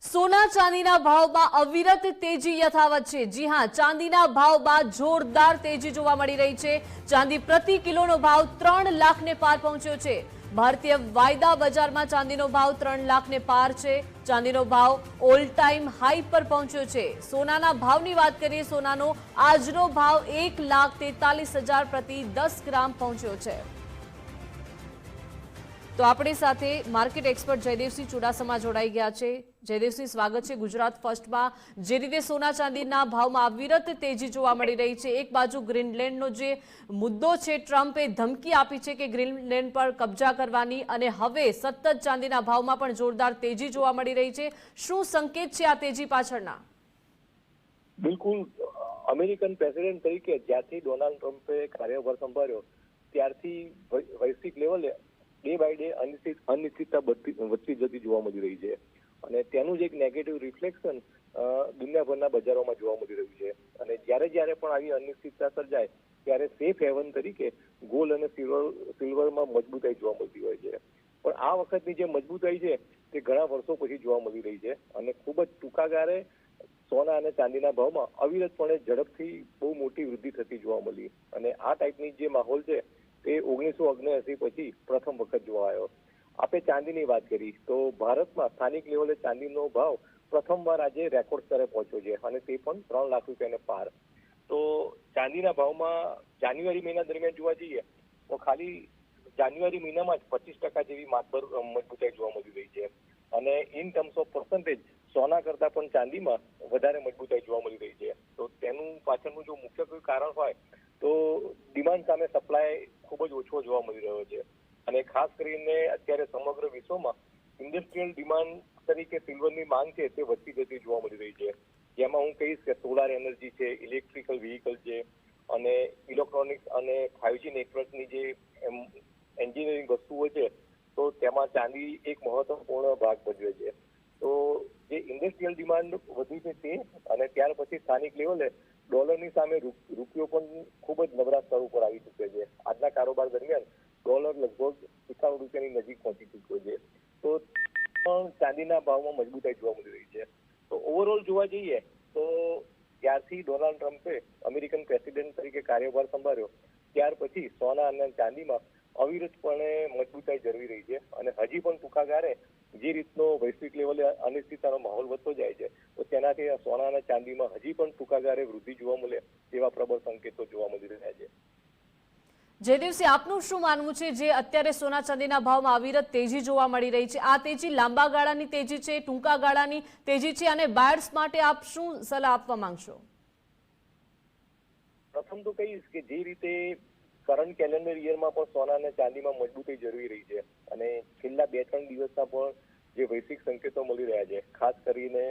સોના ચાંદીના ભાવમાં અવિરત તેજી યથાવત છે। જી હા, ચાંદીના ભાવમાં જોરદાર તેજી જોવા મળી રહી છે। ચાંદી પ્રતિ કિલોનો ભાવ 3 લાખને પાર પહોંચ્યો છે। ભારતીય વાયદા બજારમાં ચાંદીનો ભાવ 3 લાખને પાર છે। ચાંદીનો ભાવ ઓલ ટાઈમ હાઈ પર પહોંચ્યો છે। સોનાના ભાવની વાત કરીએ, સોનાનો આજનો ભાવ 1,43,000 પ્રતિ 10 ગ્રામ પહોંચ્યો છે। તો આપણી સાથે માર્કેટ એક્સપર્ટ જયદેવસિંહ ચુડાસમા જોડાઈ ગયા છે। જયદેવસિંહ, સ્વાગત છે ગુજરાત ફર્સ્ટમાં। જે રીતે સોના ચાંદીના ભાવમાં અવિરત તેજી જોવા મળી રહી છે, એક બાજુ ગ્રીનલેન્ડનો જે મુદ્દો છે, ટ્રમ્પે ધમકી આપી છે કે ગ્રીનલેન્ડ પર કબજા કરવાની, અને હવે સતત ચાંદીના ભાવમાં પણ જોરદાર તેજી જોવા મળી રહી છે। શું સંકેત છે આ તેજી પાછળના? બિલકુલ, અમેરિકન પ્રેસિડેન્ટ તરીકે જ્યારથી ડોનાલ્ડ ટ્રમ્પે કાર્યભાર સંભાળ્યો ત્યારથી વૈશ્વિક લેવલે ડે બાય ડે અનિશ્ચિતતા વધતી જતી જોવા મળી રહી છે, અને તેનું જ એક નેગેટિવ રિફ્લેક્શન દુનિયાભરના બજારોમાં જોવા મળી રહ્યું છે। અને જ્યારે પણ આવી અનિશ્ચિતતા સર્જાય ત્યારે સેફ હેવન તરીકે ગોલ્ડ અને સિલ્વરમાં મજબૂતાઈ જોવા મળતી હોય છે। પણ આ વખતની જે મજબૂતાઈ છે તે ઘણા વર્ષો પછી જોવા મળી રહી છે, અને ખૂબ જ ટૂંકા ગાળે સોના અને ચાંદીના ભાવમાં અવિરતપણે ઝડપથી બહુ મોટી વૃદ્ધિ થતી જોવા મળી। અને આ ટાઈપની જે માહોલ છે તે 1979 પછી પ્રથમ વખત જોવા આવ્યો। આપણે ચાંદીની વાત કરી તો ભારતમાં સ્થાનિક લેવલે ચાંદીનો ભાવ પ્રથમવાર આજે રેકોર્ડ સ્તરે પહોંચ્યો છે, અને તે પણ 3 લાખ રૂપિયાને પાર। તો ચાંદીના ભાવમાં જાન્યુઆરી મહિના દરમિયાન જોવા જઈએ તો ખાલી જાન્યુઆરી મહિનામાં જ 25% જેવી માતબર મજબૂતાઈ જોવા મળી રહી છે, અને ઇન ટર્મ્સ ઓફ પર્સન્ટેજ સોના કરતા પણ ચાંદીમાં વધારે મજબૂતાઈ જોવા મળી રહી છે। તો તેનું પાછળનું જો મુખ્ય કોઈ કારણ હોય તો ડિમાન્ડ સામે સપ્લાય ખૂબ જ ઓછો જોવા મળી રહ્યો છે, અને ખાસ કરીને અત્યારે સમગ્ર વિશ્વમાં ઇન્ડસ્ટ્રીયલ ડિમાન્ડ તરીકે સિલ્વરની માંગ છે તે વધતી જતી જોવા મળી રહી છે। જેમાં હું કહીશ કે સોલાર એનર્જી છે, ઇલેક્ટ્રિકલ વ્હીકલ છે, અને ઇલેક્ટ્રોનિક્સ અને 5G નેટવર્કની જે એન્જિનિયરિંગ વસ્તુઓ છે તો તેમાં ચાંદી એક મહત્વપૂર્ણ ભાગ ભજવે છે। તો જે ઇન્ડસ્ટ્રીયલ ડિમાન્ડ વધી છે તે, અને ત્યાર પછી સ્થાનિક લેવલે ડોલરની સામે રૂપિયો પણ ખૂબ જ નબળા સ્તર ઉપર આવી ચૂક્યો છે। આજના કારોબાર દરમિયાન ડોલર લગભગ 91 રૂપિયાની નજીક પહોંચી ચૂક્યો છે। તો પણ ચાંદીના ભાવમાં મજબૂતાઈ જોવા મળી રહી છે। તો ઓવરઓલ જોવા જઈએ તો ત્યારથી ડોનાલ્ડ ટ્રમ્પે અમેરિકન પ્રેસિડેન્ટ તરીકે કાર્યભાર સંભાળ્યો ત્યાર પછી સોના અને ચાંદીમાં અવિરતપણે મજબૂતાઈ જળવી રહી છે, અને હજી પણ ટૂંકા ગાળે જે રીતનો વૈશ્વિક લેવલે અનિશ્ચિતતાનો માહોલ વધતો જાય છે તો તેનાથી સોના અને ચાંદીમાં હજી પણ ટૂંકા ગાળે વૃદ્ધિ જોવા મળે તેવા પ્રબળ સંકેતો જોવા મળી રહ્યા છે। જયદેવસિંહ, આપનું શું માનવું છે, જે અત્યારે સોના ચાંદીના ભાવમાં અવિરત તેજી જોવા મળી રહી છે, આ તેજી લાંબા ગાળાની તેજી છે, ટૂંકા ગાળાની તેજી છે, અને બાયર્સ માટે આપ શું સલાહ આપવા માંગશો? પ્રથમ તો કહીશ કે જે રીતે કરંટ કેલેન્ડર યરમાં પણ સોના અને ચાંદીમાં મજબૂતાઈ જળવી રહી છે, અને છેલ્લા 2-3 દિવસના પણ જે વૈશ્વિક સંકેતો મળી રહ્યા છે, ખાસ કરીને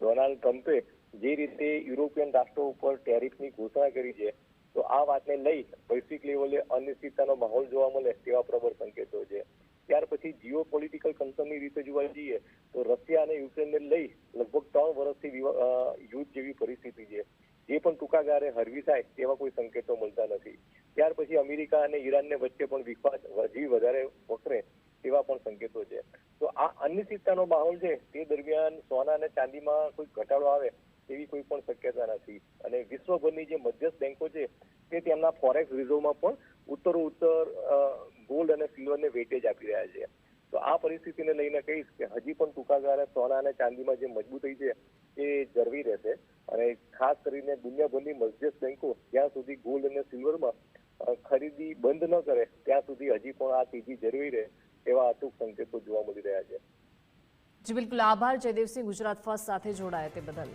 ડોનાલ્ડ ટ્રમ્પે જે રીતે યુરોપિયન રાષ્ટ્રો ઉપર ટેરિફની ઘોષણા કરી છે, તો આ વાતને લઈ વૈશ્વિક લેવલે અનિશ્ચિતતાનો માહોલ જોવા મળે તેવા પ્રબળ સંકેતો છે। ત્યાર પછી જીઓ પોલિટિકલ કન્સર્નની રીતે જોવા જઈએ તો રશિયા અને યુક્રેનને લઈ લગભગ 3 વર્ષથી યુદ્ધ જેવી પરિસ્થિતિ છે, જે પણ ટૂંકા ગાળે હળવી થાય તેવા કોઈ સંકેતો મળતા નથી। ત્યાર પછી અમેરિકા અને ઈરાનને વચ્ચે પણ વિશ્વાસ હજી વધારે વકરે તેવા પણ સંકેતો છે। તો આ અનિશ્ચિતતાનો માહોલ છે તે દરમિયાન સોના અને ચાંદીમાં કોઈ ઘટાડો આવે તેવી કોઈ પણ શક્યતા નથી, અને વિશ્વભરની જે મધ્યસ્થ બેંકો છે તે તેમના ફોરેક્સ રિઝર્વમાં પણ ઉત્તરોત્તર ગોલ્ડ અને સિલ્વરને વેટેજ આપી રહ્યા છે। તો આ પરિસ્થિતિને લઈને કહીશ કે હજી પણ ટૂંકા ગાળે સોના અને ચાંદીમાં જે મજબૂતાઈ છે એ જળવી રહેશે, અને ખાસ કરીને દુનિયાભરની મધ્યસ્થ બેંકો જ્યાં સુધી ગોલ્ડ અને સિલ્વરમાં ખરીદી બંધ ન કરે ત્યાં સુધી હજી પણ આ તેજી જળવી રહે એવા અચૂક સંકેતો જોવા મળી રહ્યા છે। જી બિલકુલ, આભાર જયદેવસિંહ, ગુજરાત ફર્સ્ટ સાથે જોડાયા તે બદલ।